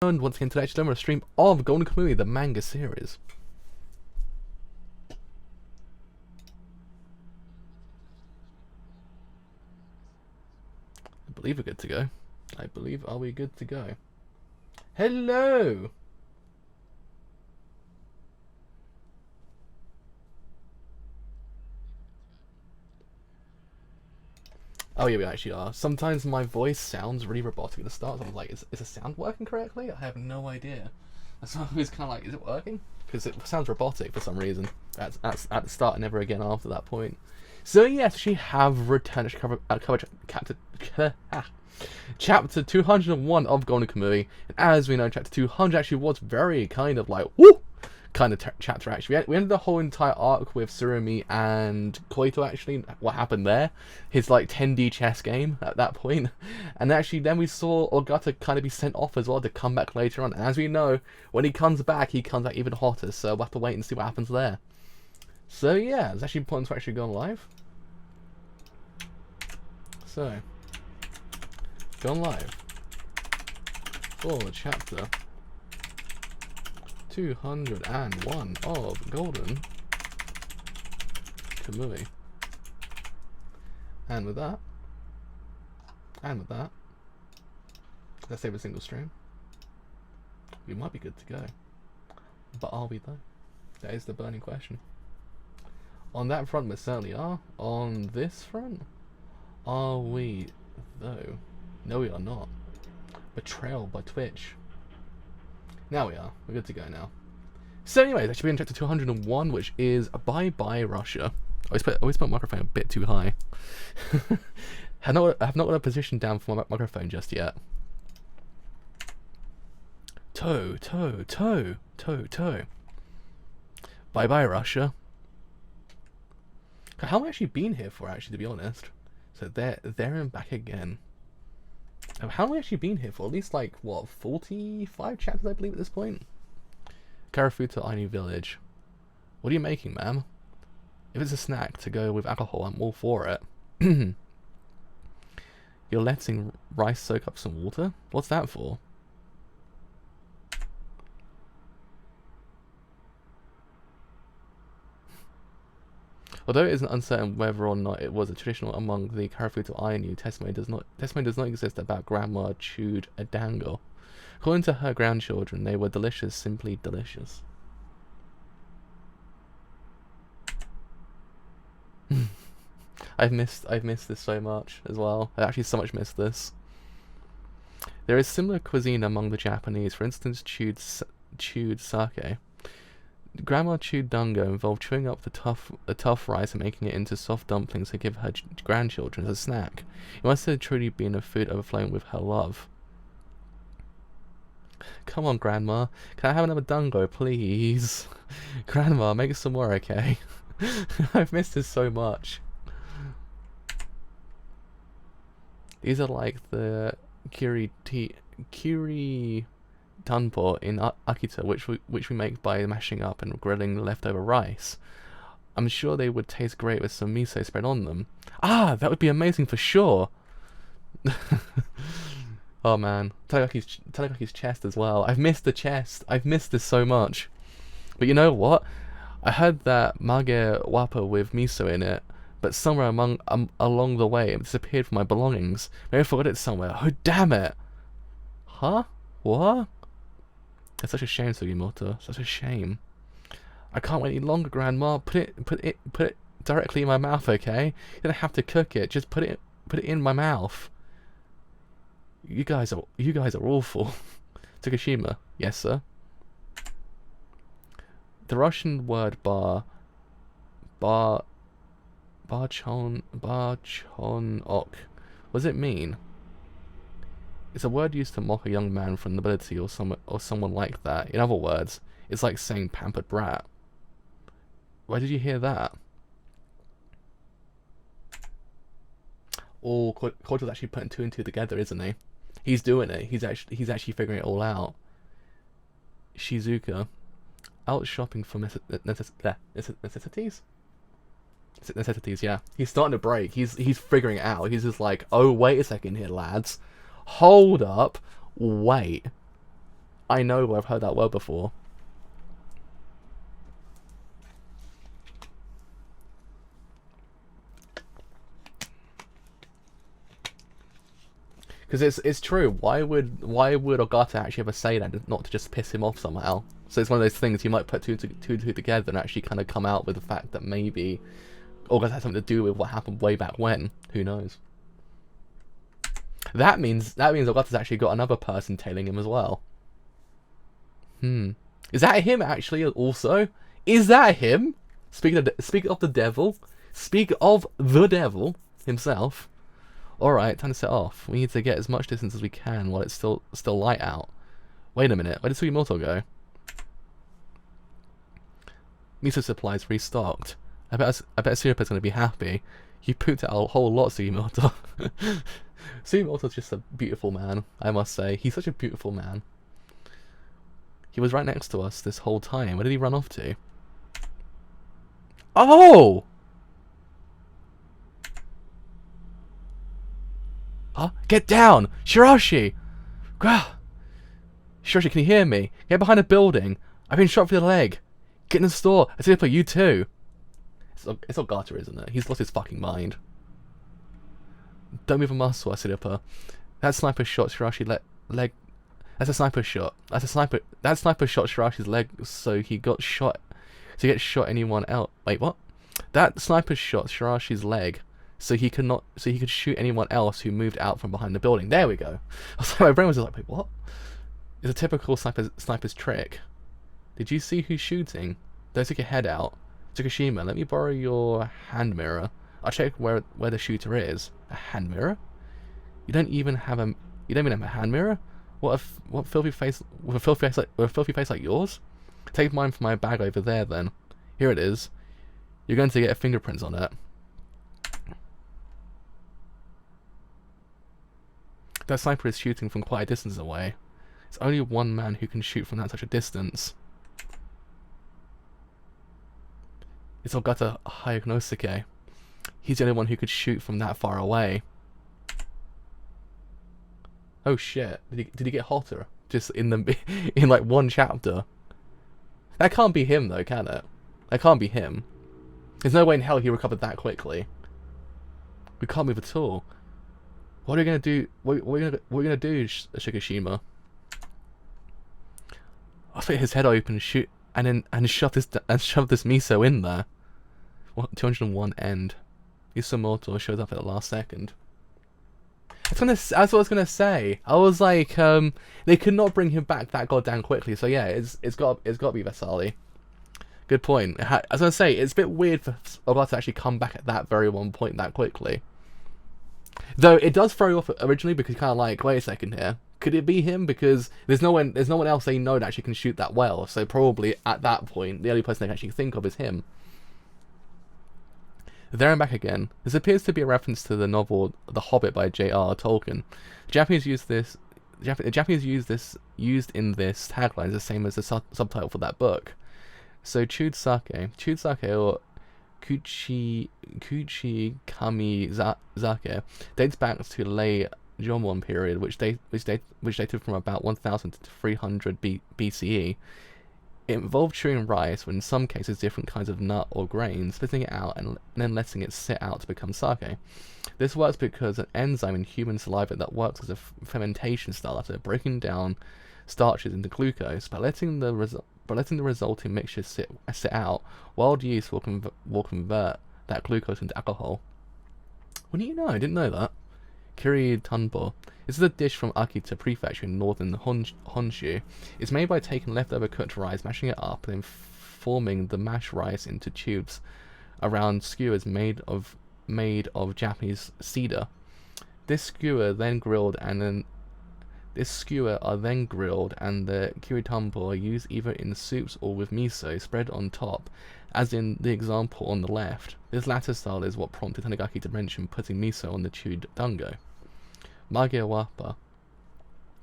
And once again today, I'm on a stream of Golden Kamuy, the manga series. I believe we're good to go. Are we good to go? Hello! Oh yeah, we actually are. Sometimes my voice sounds really robotic at the start, so I'm like, is the sound working correctly? I have no idea. That's why I was kind of like, is it working? Because it sounds robotic for some reason. At the start and never again after that point. So yes, we have returned to cover chapter 201 of Golden Kamuy. And as we know, chapter 200 actually was very kind of like, woo! Kind of chapter actually. We ended the whole entire arc with Tsurumi and Koito actually. What happened there? His like 10D chess game at that point. And actually then we saw Ogata kind of be sent off as well to come back later on. And as we know, when he comes back even hotter. So we'll have to wait and see what happens there. So yeah, it's actually important to actually go on live. So, go on live for chapter 201 of Golden Kamuy. And with that, let's save a single stream. We might be good to go. But are we though? That is the burning question. On that front, we certainly are. On this front, are we though? No, we are not. Betrayal by Twitch. Now we are. We're good to go now. So anyways, actually we're in chapter 201, which is Bye Bye Russia. I always put my microphone a bit too high. I have not got a position down for my microphone just yet. Toe. Bye Bye Russia. How long have I actually been here for, actually, to be honest? So there and back again. How long have we actually been here for? At least like, what, 45 chapters, I believe, at this point? Karafuto Ainu Village. What are you making, ma'am? If it's a snack to go with alcohol, I'm all for it. You're letting rice soak up some water? What's that for? Although it is uncertain whether or not it was a traditional among the Karafuto Ainu, testimony does not exist about Grandma chewed a dango. According to her grandchildren, they were delicious, simply delicious. I've missed this so much as well. I actually so much missed this. There is similar cuisine among the Japanese. For instance, chewed sake. Grandma chewed dango involved chewing up the tough rice and making it into soft dumplings to give her grandchildren as a snack. It must have truly been a food overflowing with her love. Come on, Grandma. Can I have another dango, please? Grandma, make some more, okay? I've missed this so much. These are like the kiri tanpo in Akita, which we make by mashing up and grilling leftover rice. I'm sure they would taste great with some miso spread on them. Ah, that would be amazing for sure. Oh man, Tadakaki's chest as well. I've missed the chest. I've missed this so much. But you know what? I heard that mage wapa with miso in it, but somewhere along the way it disappeared from my belongings. Maybe I forgot it somewhere. Oh damn it! Huh? What? It's such a shame, Sugimoto. Such a shame. I can't wait any longer, Grandma. Put it directly in my mouth, okay? You don't have to cook it. Just put it in my mouth. You guys are awful. Tsukushima, yes sir. The Russian word barchonok. What does it mean? It's a word used to mock a young man from nobility or someone like that. In other words, it's like saying pampered brat. Where did you hear that? Oh, Koito's actually putting two and two together, isn't he? He's doing it. He's actually figuring it all out. Shizuka, out shopping for necessities. Necessities, yeah. He's starting to break. He's figuring it out. He's just like, oh wait a second here, lads. Hold up. Wait. I know I've heard that word before. Because it's true. Why would Ogata actually ever say that, not to just piss him off somehow? So it's one of those things you might put two together and actually kind of come out with the fact that maybe Ogata has something to do with what happened way back when. Who knows? That means Ogata's actually got another person tailing him as well. Is that him actually also? Is that him? Speaking of the devil, speak of the devil himself. Alright, time to set off. We need to get as much distance as we can while it's still light out. Wait a minute, where did Sugimoto go? Miso supplies restocked. I bet Surapa's gonna be happy. You pooped out a whole lot, Sugimoto. Sugimoto's just a beautiful man, I must say. He's such a beautiful man. He was right next to us this whole time. Where did he run off to? Oh! Huh? Get down! Shirashi! Gah! Shirashi, can you hear me? Get behind a building. I've been shot through the leg. Get in the store. Asidipa, you too. It's Ogata, isn't it? He's lost his fucking mind. Don't move a muscle, Asidipa. That sniper shot Shirashi leg. That's a sniper shot. That sniper shot Shirashi's leg, so he got shot. So he gets shot anyone else. Wait, what? That sniper shot Shirashi's leg, so he could shoot anyone else who moved out from behind the building. There we go. I was like, my brain was just like, wait, what? It's a typical sniper's trick. Did you see who's shooting? Don't stick your head out. Tsukushima, let me borrow your hand mirror. I'll check where the shooter is. A hand mirror? You don't even have a hand mirror? What filthy face with a filthy face like yours? Take mine from my bag over there then. Here it is. You're going to get fingerprints on it. That sniper is shooting from quite a distance away. It's only one man who can shoot from that such a distance. It's Ogata Hyognosuke. He's the only one who could shoot from that far away. Oh shit! Did he get hotter just in like one chapter? That can't be him though, can it? That can't be him. There's no way in hell he recovered that quickly. We can't move at all. What are we gonna do? What are we gonna do, Shikishima? I'll split his head open, shoot, and shove this miso in there. What? 201 end. Isamoto shows up at the last second. That's what I was gonna say. I was like, they could not bring him back that goddamn quickly. So yeah, it's got to be Vesali. Good point. I was gonna say it's a bit weird for Ogata to actually come back at that very one point that quickly. Though it does throw you off originally because you're kind of like, wait a second here, could it be him? Because there's no one else they know that actually can shoot that well. So probably at that point, the only person they can actually think of is him. There and back again. This appears to be a reference to the novel The Hobbit by J.R. Tolkien. The Japanese used in this tagline is the same as the subtitle for that book. So chewed sake or Kuchi Kami Zake dates back to late Jomon period, which dated from about 1000 to 300 BCE. It involved chewing rice, or in some cases different kinds of nut or grain, splitting it out and then letting it sit out to become sake. This works because an enzyme in human saliva that works as a fermentation starter, breaking down starches into glucose. By letting the resulting mixture sit out, wild yeast will convert that glucose into alcohol. What do you know? I didn't know that. Kiri Tanbo. This is a dish from Akita Prefecture in northern Honshu. It's made by taking leftover cooked rice, mashing it up, and then forming the mashed rice into tubes around skewers made of Japanese cedar. This skewer are then grilled, and the kiritambo are used either in soups or with miso spread on top, as in the example on the left. This latter style is what prompted Tanigaki to mention putting miso on the chewed dango. Mage wapa.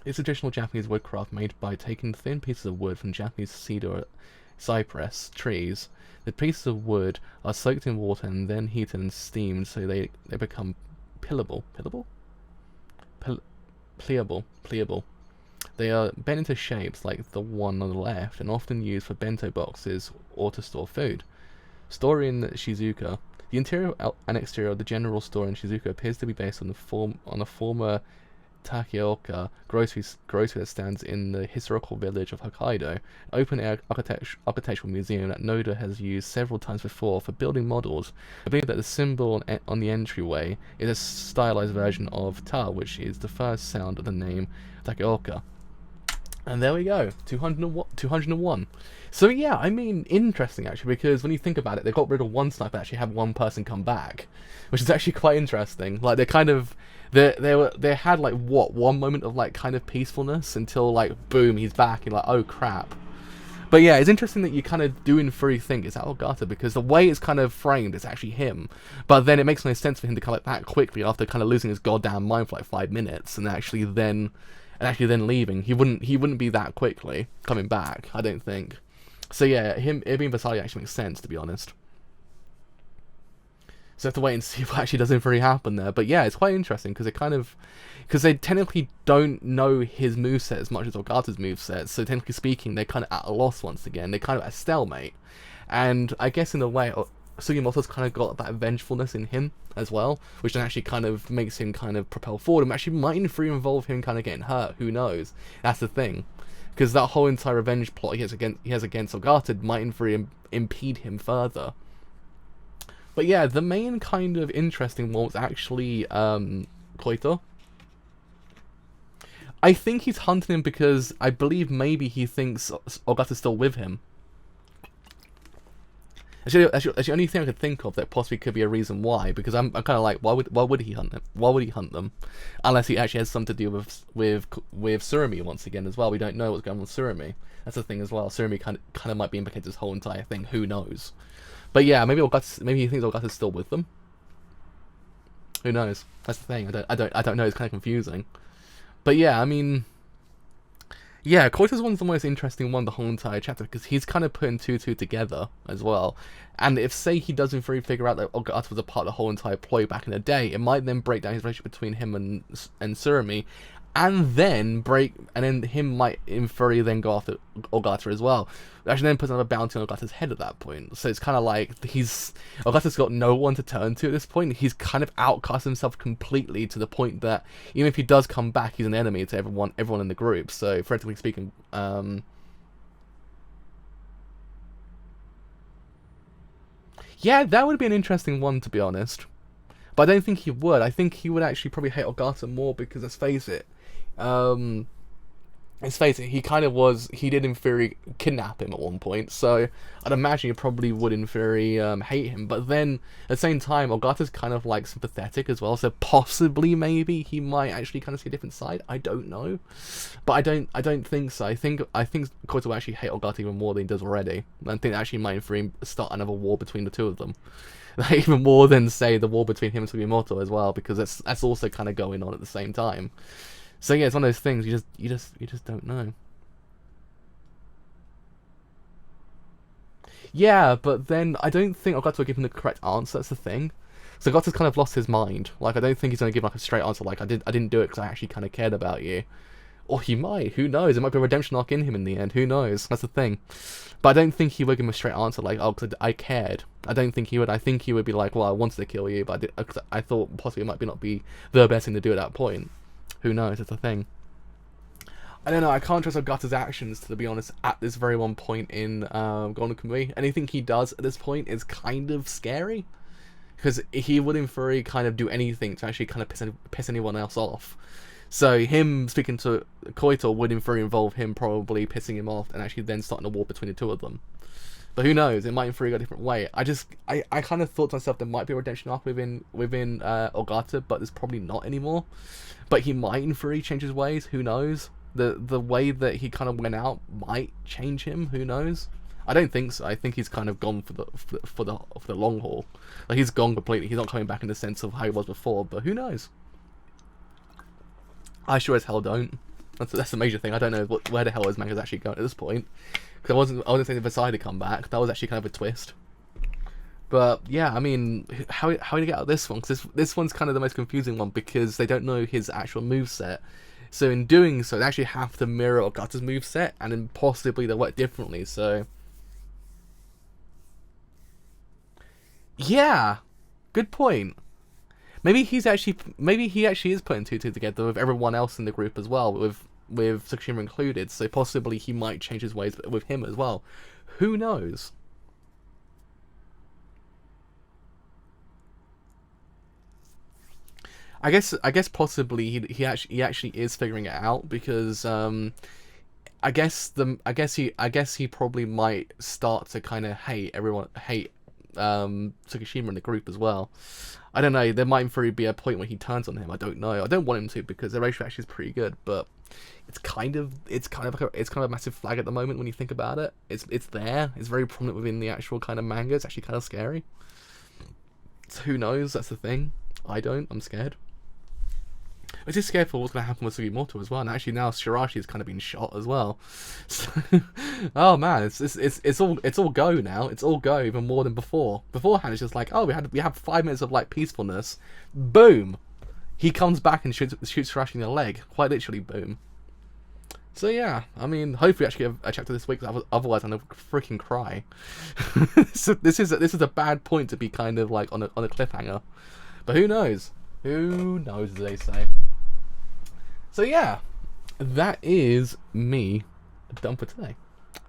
It's a traditional Japanese woodcraft made by taking thin pieces of wood from Japanese cedar or cypress trees. The pieces of wood are soaked in water and then heated and steamed so they become pliable. They are bent into shapes like the one on the left and often used for bento boxes or to store food. Store in Shizuoka. The interior and exterior of the general store in Shizuoka appears to be based on the former Takeoka grocery that stands in the historical village of Hokkaido, an open-air architectural museum that Noda has used several times before for building models. I believe that the symbol on the entryway is a stylized version of Ta, which is the first sound of the name Takeoka. And there we go, 201. So yeah, I mean, interesting actually, because when you think about it, they got rid of one sniper, actually had one person come back, which is actually quite interesting. Like they kind of, they had like what, one moment of like kind of peacefulness until like boom, he's back. You're like, oh crap. But yeah, it's interesting that you kind of do in theory think it's Ogata, because the way it's kind of framed, it's actually him. But then it makes no sense for him to come like that quickly after kind of losing his goddamn mind for like 5 minutes and actually then leaving. He wouldn't be that quickly coming back, I don't think. So yeah, it being Vasali actually makes sense, to be honest. So I have to wait and see what actually does really happen there. But yeah, it's quite interesting because they technically don't know his moveset as much as Ogata's moveset. So technically speaking, they're kind of at a loss once again. They're kind of at a stalemate. And I guess in a way, Sugimoto's kind of got that vengefulness in him as well, which then actually kind of makes him kind of propel forward and actually might involve him kind of getting hurt. Who knows? That's the thing. Because that whole entire revenge plot he has against Ogata might impede him further. But yeah, the main kind of interesting one was actually Koito. I think he's hunting him because I believe maybe he thinks Ogata's still with him. Actually, the only thing I could think of that possibly could be a reason why, because I'm kind of like, why would he hunt them? Why would he hunt them? Unless he actually has something to do with Tsurumi once again as well. We don't know what's going on with Tsurumi. That's the thing as well. Tsurumi kind of might be implicated this whole entire thing. Who knows? But yeah, maybe he thinks Ogata's still with them. Who knows? That's the thing. I don't know. It's kind of confusing. But yeah, I mean, yeah, Koito's one's the most interesting one the whole entire chapter, because he's kind of putting two together as well. And if, say, he doesn't really figure out that Ogata was a part of the whole entire ploy back in the day, it might then break down his relationship between him and Tsurumi, and then him might, in theory, then go after Ogata as well. Actually then puts another bounty on Ogata's head at that point. So it's kind of like, Ogata's got no one to turn to at this point. He's kind of outcast himself completely to the point that even if he does come back, he's an enemy to everyone in the group. So, theoretically speaking, yeah, that would be an interesting one, to be honest. But I don't think he would. I think he would actually probably hate Ogata more because, let's face it, he did in theory kidnap him at one point, so I'd imagine he probably would in theory hate him. But then at the same time, Ogata's kind of like sympathetic as well, so possibly maybe he might actually kind of see a different side. I don't know, but I don't think so. I think Koito will actually hate Ogata even more than he does already. I think that actually might in theory start another war between the two of them. Even more than, say, the war between him and Sugimoto as well, because that's also kind of going on at the same time. So yeah, it's one of those things you just don't know. Yeah, but then I don't think Ogata will give him the correct answer. That's the thing. So Ogata's kind of lost his mind. Like, I don't think he's gonna give like a straight answer. Like, I didn't do it because I actually kind of cared about you. Or he might. Who knows? It might be a redemption arc in him in the end. Who knows? That's the thing. But I don't think he would give him a straight answer like, oh, because I cared. I don't think he would. I think he would be like, well, I wanted to kill you, but I thought possibly it might not be the best thing to do at that point. Who knows? That's the thing. I don't know. I can't trust Ogata's actions, to be honest, at this very one point in Golden Kamuy. Anything he does at this point is kind of scary. Because he would, in theory, kind of do anything to actually kind of piss anyone else off. So him speaking to Koito would in theory involve him probably pissing him off and actually then starting a war between the two of them. But who knows? It might in theory go a different way. I kind of thought to myself there might be a redemption arc within Ogata, but there's probably not anymore. But he might in theory change his ways. Who knows? The way that he kind of went out might change him. Who knows? I don't think so. I think he's kind of gone for the long haul. Like, he's gone completely. He's not coming back in the sense of how he was before. But who knows? I sure as hell don't. That's the major thing. I don't know where the hell his manga's actually going at this point. Because I wasn't saying Versailles to come back. That was actually kind of a twist. But yeah, I mean, how do you get out of this one? Because this one's kind of the most confusing one because they don't know his actual moveset. So in doing so, they actually have to mirror Ogata's moveset, and then possibly they'll work differently. So yeah, good point. Maybe he actually is putting two together with everyone else in the group as well, with Tsukishima included. So possibly he might change his ways with him as well. Who knows? I guess possibly he actually is figuring it out, because I guess he probably might start to kind of hate Tsukishima in the group as well. I don't know. There might in theory be a point where he turns on him. I don't know. I don't want him to, because their ratio actually is pretty good, but it's kind of a massive flag at the moment when you think about it. It's there. It's very prominent within the actual kind of manga. It's actually kind of scary. So who knows? That's the thing. I don't. I'm scared. I'm just scared for what's going to happen with Sugimoto as well. And actually now Shirashi has kind of been shot as well. So, oh man, it's all go now. It's all go even more than before. Beforehand it's just like, oh, we have 5 minutes of like peacefulness. Boom, he comes back and shoots Shirashi in the leg. Quite literally, boom. So yeah, I mean, hopefully actually get a chapter this week. Otherwise, I'm gonna freaking cry. So this is a bad point to be kind of like on a cliffhanger. But who knows? Who knows, as they say. So yeah, that is me done for today.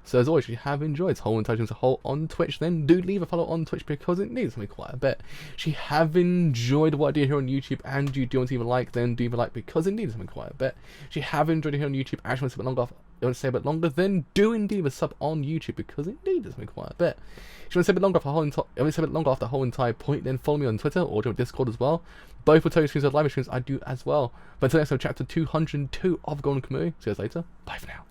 So as always, if you have enjoyed Whole Intelligence a Whole on Twitch, then do leave a follow on Twitch, because it needs me quite a bit. If you have enjoyed what I do here on YouTube and you do want to leave a like, then do leave a like, because it needs me quite a bit. If you have enjoyed it here on YouTube and actually want to stay a bit longer, then do indeed a sub on YouTube, because it needs me quite a bit. If you want to stay a bit longer after the whole entire point, then follow me on Twitter or join Discord as well. Both will tell you streams of live streams I do as well. But until next time, chapter 202 of Golden Kamuy. See you guys later. Bye for now.